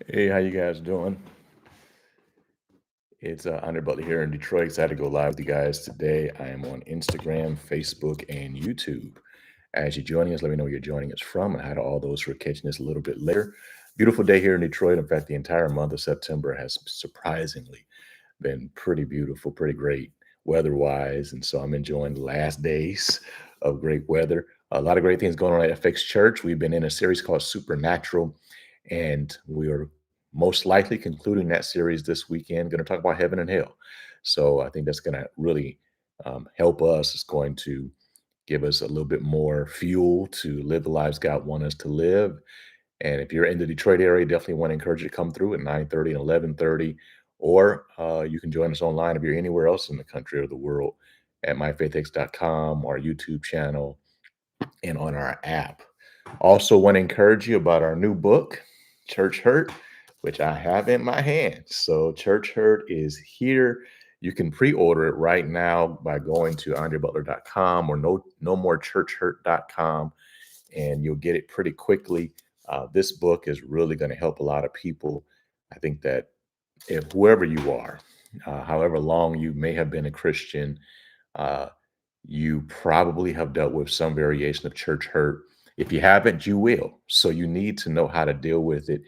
Hey, how you guys doing? It's Andre Butler here in Detroit. Excited to go live with you guys today. I am on Instagram, Facebook, and YouTube. As you're joining us, let me know where you're joining us from, and hi to all those who are catching this a little bit later. Beautiful day here in Detroit. In fact, the entire month of September has surprisingly been pretty beautiful, pretty great weather-wise, and so I'm enjoying the last days of great weather. A lot of great things going on at FX Church. We've been in a series called Supernatural, and we are most likely concluding that series this weekend. Going to talk about heaven and hell. So I think that's going to really help us. It's going to give us a little bit more fuel to live the lives God wants us to live. And if you're in the Detroit area, definitely want to encourage you to come through at 9:30 and 11:30, or you can join us online if you're anywhere else in the country or the world at myfaithx.com, our YouTube channel, and on our app. Also, want to encourage you about our new book, Church Hurt, which I have in my hands. So, Church Hurt is here. You can pre-order it right now by going to andrebutler.com or no morechurchhurt.com, and you'll get it pretty quickly. This book is really going to help a lot of people. I think that if whoever you are, however long you may have been a Christian, uh, you probably have dealt with some variation of church hurt. If you haven't, you will. So you need to know how to deal with it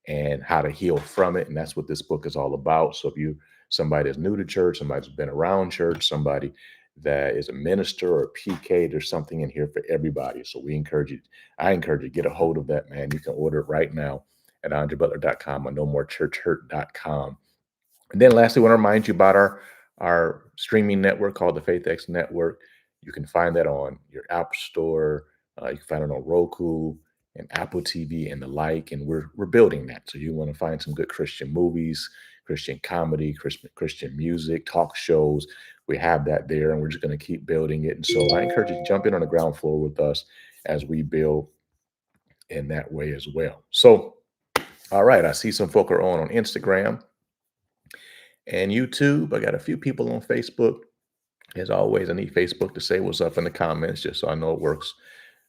and how to heal from it. And that's what this book is all about. So if you somebody that's new to church, somebody that's been around church, somebody that is a minister or a PK, there's something in here for everybody. So I encourage you to get a hold of that, man. You can order it right now at andrebutler.com or nomorechurchhurt.com. And then lastly, I want to remind you about our streaming network called the FaithX Network. You can find that on your App Store. You can find it on Roku and Apple TV and the like. And we're building that. So you want to find some good Christian movies, Christian comedy, Christian music, talk shows. We have that there, and we're just going to keep building it. And so I encourage you to jump in on the ground floor with us as we build in that way as well. So, all right, I see some folk are on Instagram and YouTube. I got a few people on Facebook. As always, I need Facebook to say what's up in the comments just so I know it works.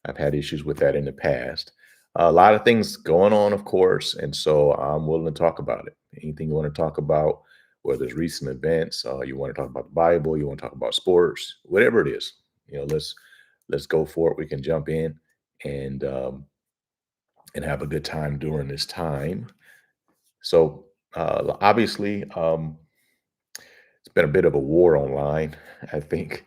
I've had issues with that in the past. A lot of things going on, of course, and so I'm willing to talk about it. Anything you want to talk about, whether it's recent events, you want to talk about the Bible, you want to talk about sports, whatever it is, let's go for it. We can jump in and and have a good time during this time. So obviously, it's been a bit of a war online, I think,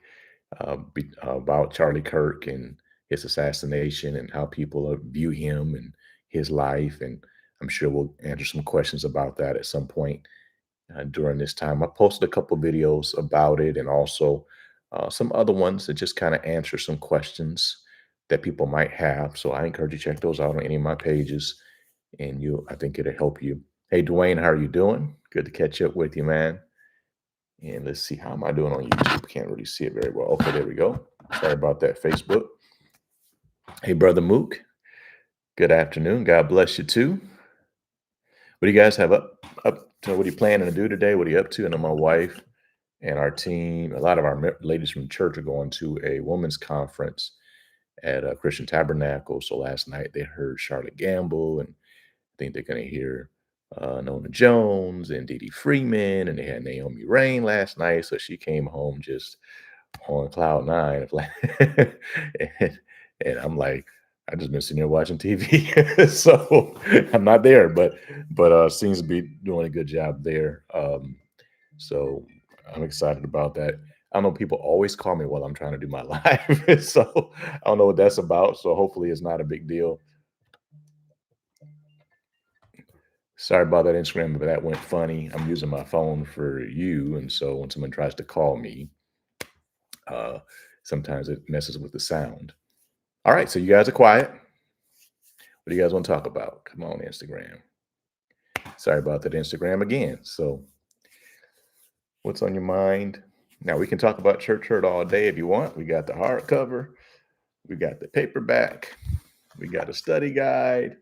about Charlie Kirk and his assassination and how people view him and his life. And I'm sure we'll answer some questions about that at some point during this time. I posted a couple videos about it and also some other ones that just kind of answer some questions that people might have. So I encourage you to check those out on any of my pages, and I think it'll help you. Hey, Dwayne, how are you doing? Good to catch up with you, man. And let's see, how am I doing on YouTube? Can't really see it very well. Okay, there we go. Sorry about that, Facebook. Hey, Brother Mook. Good afternoon. God bless you too. What do you guys have up to? What are you planning to do today? What are you up to? I know my wife and our team, a lot of our ladies from church are going to a women's conference at a Christian Tabernacle. So last night they heard Charlotte Gamble, and I think they're going to hear Nona Jones and Dee Dee Freeman, and they had Naomi Rain last night. So she came home just on cloud nine of like and, and I'm like, I just been sitting here watching TV. So I'm not there, but seems to be doing a good job there. So I'm excited about that. I know people always call me while I'm trying to do my live. So I don't know what that's about. So hopefully it's not a big deal. Sorry about that, Instagram, but that went funny. I'm using my phone for you, and so when someone tries to call me, uh, sometimes it messes with the sound. All right, so you guys are quiet. What do you guys want to talk about? Come on, Instagram. Sorry about that, Instagram again. So, what's on your mind? Now, we can talk about church hurt all day if you want. We got the hardcover, we got the paperback, we got a study guide,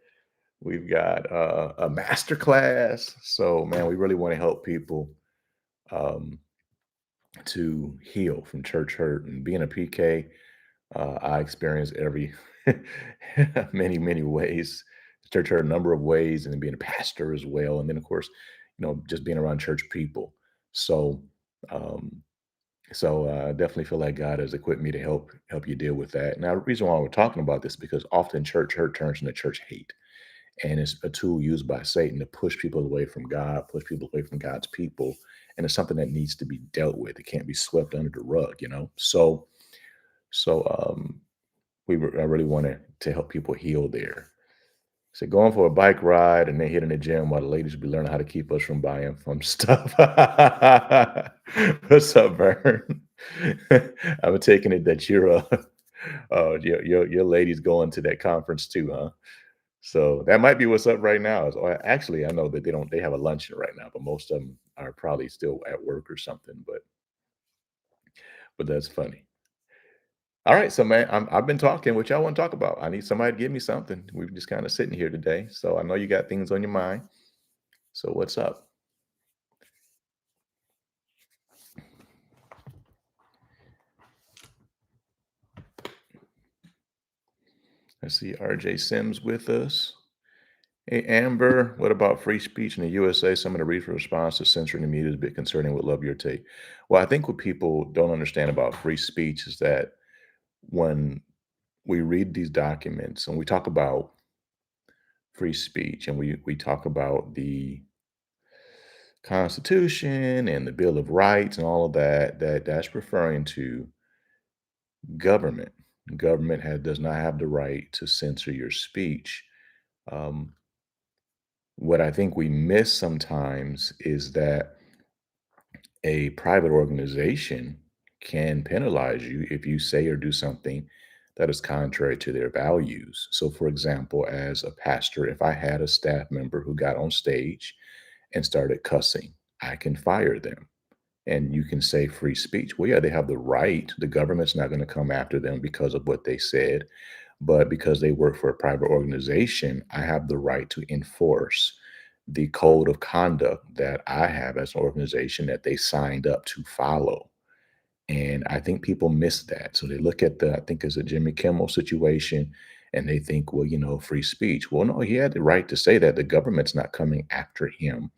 we've got a master class. So, man, we really want to help people um, to heal from church hurt. And being a PK, I experience every many ways church hurt a number of ways, and then being a pastor as well, and then of course, just being around church people. So, um, definitely feel like God has equipped me to help you deal with that. Now, the reason why we're talking about this is because often church hurt turns into church hate, and it's a tool used by Satan to push people away from God, push people away from God's people, and it's something that needs to be dealt with. It can't be swept under the rug. So I really wanted to help people heal there. So going for a bike ride and then hitting the gym while the ladies be learning how to keep us from buying from stuff. What's up, Vern? I'm taking it that you're your ladies going to that conference too, huh? So that might be what's up right now. Or actually, I know that they have a luncheon right now, but most of them are probably still at work or something. But that's funny. All right, so man, I've been talking. What y'all want to talk about? I need somebody to give me something. We're just kind of sitting here today, so I know you got things on your mind. So what's up? I see RJ Sims with us. Hey Amber, what about free speech in the USA? Some of the recent response to censoring the media is a bit concerning. Would love your take. Well, I think what people don't understand about free speech is that when we read these documents and we talk about free speech and we talk about the Constitution and the Bill of Rights and all of that, that's referring to government. Government does not have the right to censor your speech. Um, what I think we miss sometimes is that a private organization can penalize you if you say or do something that is contrary to their values. So, for example, as a pastor, if I had a staff member who got on stage and started cussing, I can fire them. And you can say free speech. Well, yeah, they have the right. The government's not going to come after them because of what they said, but because they work for a private organization, I have the right to enforce the code of conduct that I have as an organization that they signed up to follow. And I think people miss that. So they look at I think it's a Jimmy Kimmel situation, and they think, well, free speech. Well, no, he had the right to say that. The government's not coming after him.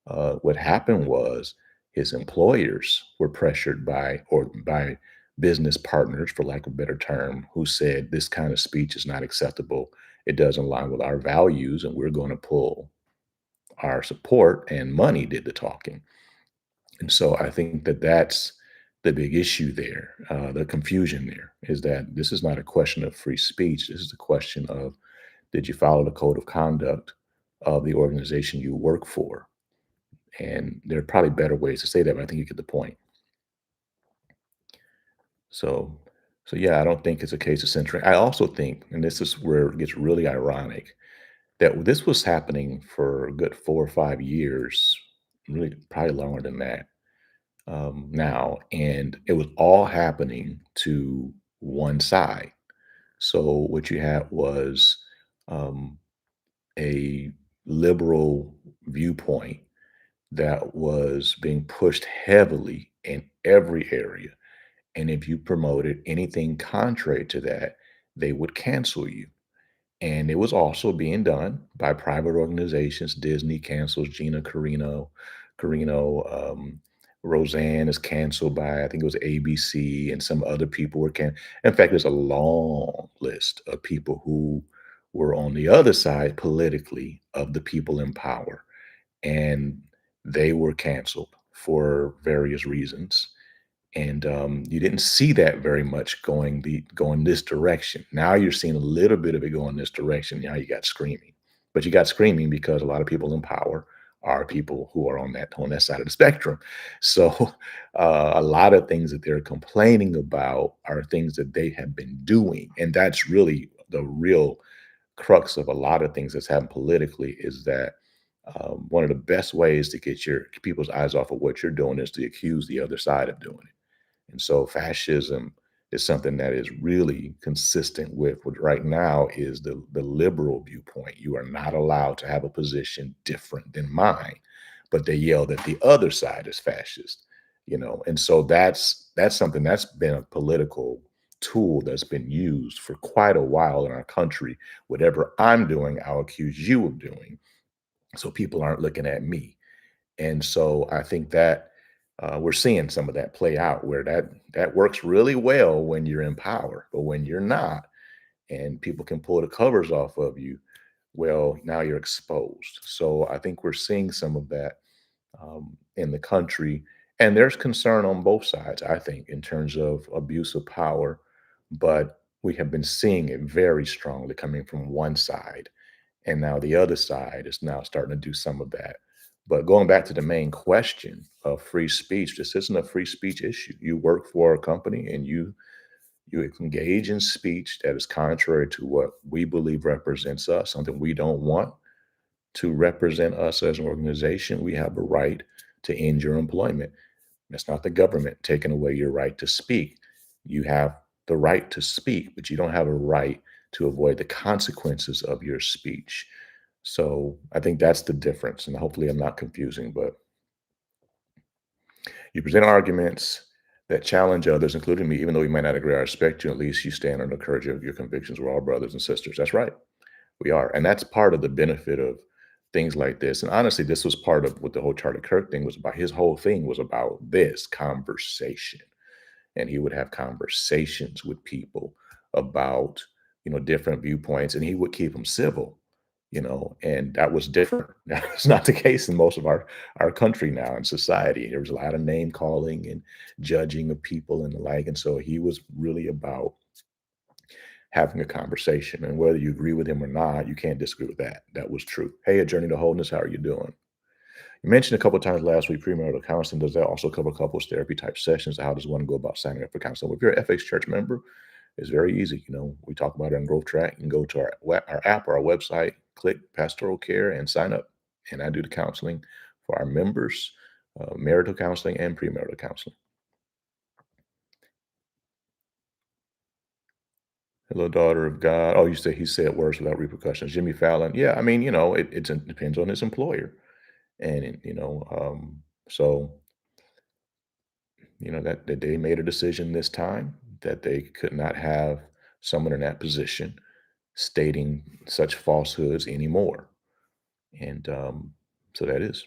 What happened was his employers were pressured by business partners, for lack of a better term, who said this kind of speech is not acceptable. It doesn't align with our values, and we're going to pull our support. And money did the talking. And so I think that that's the big issue there. The confusion there is that this is not a question of free speech. This is a question of, did you follow the code of conduct of the organization you work for? And there are probably better ways to say that, but I think you get the point. So, so yeah, I don't think it's a case of censoring. I also think, and this is where it gets really ironic, that this was happening for a good 4 or 5 years, really probably longer than that now, and it was all happening to one side. So what you had was um, a liberal viewpoint that was being pushed heavily in every area. And if you promoted anything contrary to that, they would cancel you. And it was also being done by private organizations. Disney cancels Gina Carino. Roseanne is canceled by, I think it was ABC, and some other people were In fact, there's a long list of people who were on the other side politically of the people in power, and they were canceled for various reasons. And you didn't see that very much going this direction. Now you're seeing a little bit of it going this direction. Now you got screaming, but you got screaming because a lot of people in power are people who are on that side of the spectrum. So a lot of things that they're complaining about are things that they have been doing, and that's really the real crux of a lot of things that's happened politically. Is that one of the best ways to get your people's eyes off of what you're doing is to accuse the other side of doing it. And so fascism is something that is really consistent with what right now is the liberal viewpoint. You are not allowed to have a position different than mine, but they yell that the other side is fascist. And so that's something that's been a political tool that's been used for quite a while in our country. Whatever I'm doing, I'll accuse you of doing. So people aren't looking at me. And so I think that we're seeing some of that play out where that works really well when you're in power, but when you're not, and people can pull the covers off of you, well, now you're exposed. So I think we're seeing some of that in the country, and there's concern on both sides. I think in terms of abuse of power, but we have been seeing it very strongly coming from one side, and now the other side is now starting to do some of that. But going back to the main question of free speech, this isn't a free speech issue. You work for a company and you engage in speech that is contrary to what we believe represents us, something we don't want to represent us as an organization. We have a right to end your employment. It's not the government taking away your right to speak. You have the right to speak, but you don't have a right to avoid the consequences of your speech. So I think that's the difference. And hopefully I'm not confusing, but you present arguments that challenge others, including me, even though we might not agree, I respect you. At least you stand on the courage of your convictions. We're all brothers and sisters. That's right. We are. And that's part of the benefit of things like this. And honestly, this was part of what the whole Charlie Kirk thing was about. His whole thing was about this conversation. And he would have conversations with people about, different viewpoints, and he would keep them civil, and that was different. That's not the case in most of our country now in society. There was a lot of name calling and judging of people and the like. And so he was really about having a conversation. And whether you agree with him or not, you can't disagree with that. That was true. Hey, A Journey to Wholeness, how are you doing? You mentioned a couple of times last week premarital counseling. Does that also cover couples therapy type sessions? How does one go about signing up for counseling? If you're an FX Church member, it's very easy. We talk about it on Growth Track. You can go to our app or our website, click Pastoral Care, and sign up. And I do the counseling for our members, marital counseling and premarital counseling. Hello, daughter of God. Oh, you say he said words without repercussions. Jimmy Fallon. Yeah, I mean, it depends on his employer, and so that they made a decision this time that they could not have someone in that position stating such falsehoods anymore. And so that is.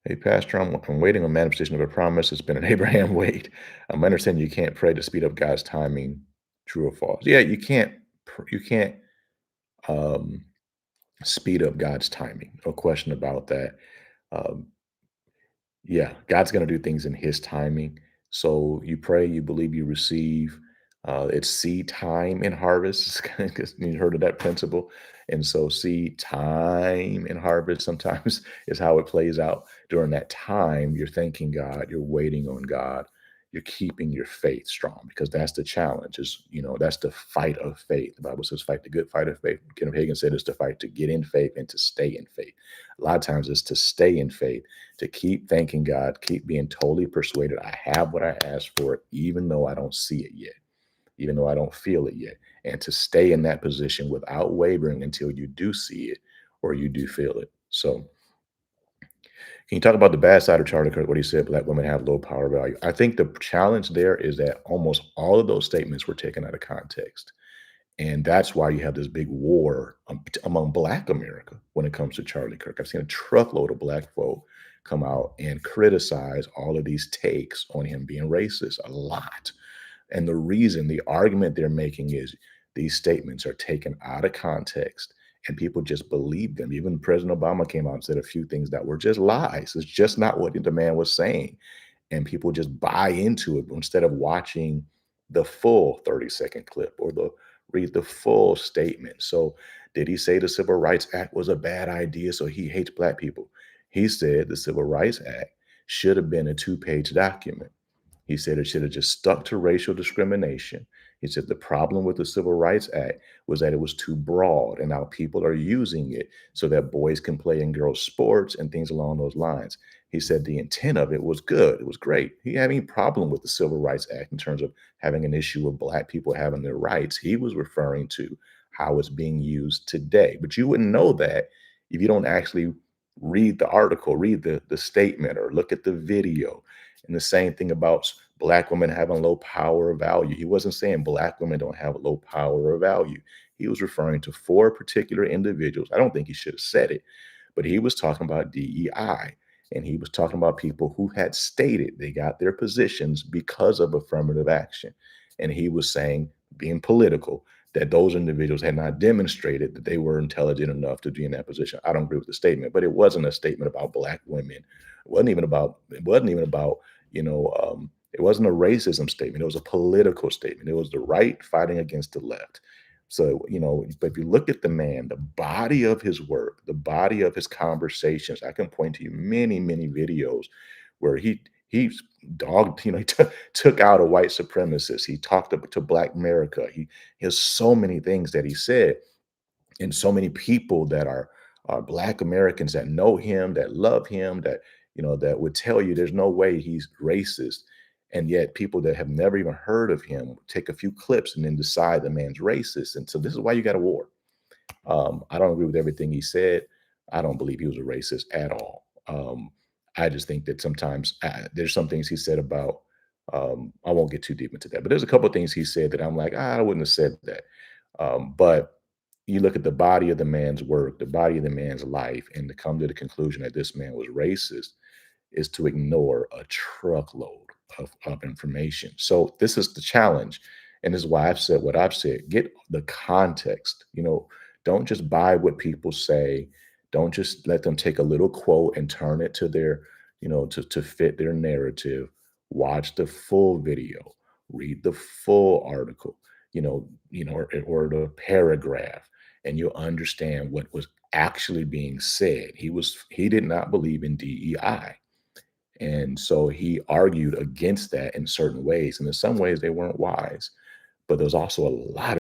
Hey, Pastor, I'm waiting on manifestation of a promise. It's been an Abraham wait. I'm understanding you can't pray to speed up God's timing, true or false. Yeah, you can't um, speed up God's timing. No question about that. Um, Yeah, God's gonna do things in his timing. So you pray, you believe, you receive. It's seed time and harvest. Because you heard of that principle. And so seed time and harvest sometimes is how it plays out. During that time, you're thanking God, you're waiting on God, you're keeping your faith strong because that's the challenge. That's the fight of faith. The Bible says, fight the good fight of faith. Kenneth Hagin said it's the fight to get in faith and to stay in faith. A lot of times it's to stay in faith, to keep thanking God, keep being totally persuaded I have what I asked for, even though I don't see it yet, even though I don't feel it yet, and to stay in that position without wavering until you do see it or you do feel it. So, can you talk about the bad side of Charlie Kirk? What he said, black women have low power value. I think the challenge there is that almost all of those statements were taken out of context. And that's why you have this big war among Black America when it comes to Charlie Kirk. I've seen a truckload of Black folk come out and criticize all of these takes on him being racist a lot. And the argument they're making is these statements are taken out of context and people just believe them. Even President Obama came out and said a few things that were just lies. It's just not what the man was saying. And people just buy into it instead of watching the full 30-second clip or read the full statement. So did he say the Civil Rights Act was a bad idea, so he hates black people? He said the Civil Rights Act should have been a two-page document. He said it should have just stuck to racial discrimination. He said the problem with the Civil Rights Act was that it was too broad, and now people are using it so that boys can play in girls' sports and things along those lines. He said the intent of it was good. It was great. He had any problem with the Civil Rights Act in terms of having an issue of black people having their rights. He was referring to how it's being used today. But you wouldn't know that if you don't actually read the article, read the statement, or look at the video. And the same thing about black women having low power or value. He wasn't saying black women don't have low power or value. He was referring to four particular individuals. I don't think he should have said it, but he was talking about DEI. And he was talking about people who had stated they got their positions because of affirmative action. And he was saying, being political, that those individuals had not demonstrated that they were intelligent enough to be in that position. I don't agree with the statement, but it wasn't a statement about black women. It wasn't even about, it wasn't a racism statement. It was a political statement. It was the right fighting against the left. So, but if you look at the man, the body of his work, the body of his conversations, I can point to you many, many videos where he dogged, he took out a white supremacist. He talked to Black America. He has so many things that he said, and so many people that are Black Americans that know him, that love him, that would tell you there's no way he's racist. And yet people that have never even heard of him take a few clips and then decide the man's racist. And so this is why you got a war. I don't agree with everything he said. I don't believe he was a racist at all. I just think that sometimes there's some things he said about. I won't get too deep into that, but there's a couple of things he said that I'm like, I wouldn't have said that. But you look at the body of the man's work, the body of the man's life, and to come to the conclusion that this man was racist is to ignore a truckload of information. So this is the challenge. And this is why I've said what I've said. Get the context. Don't just buy what people say. Don't just let them take a little quote and turn it to their, to fit their narrative. Watch the full video, read the full article, or the paragraph, and you'll understand what was actually being said. He did not believe in DEI. And so he argued against that in certain ways. And in some ways they weren't wise. But there's also a lot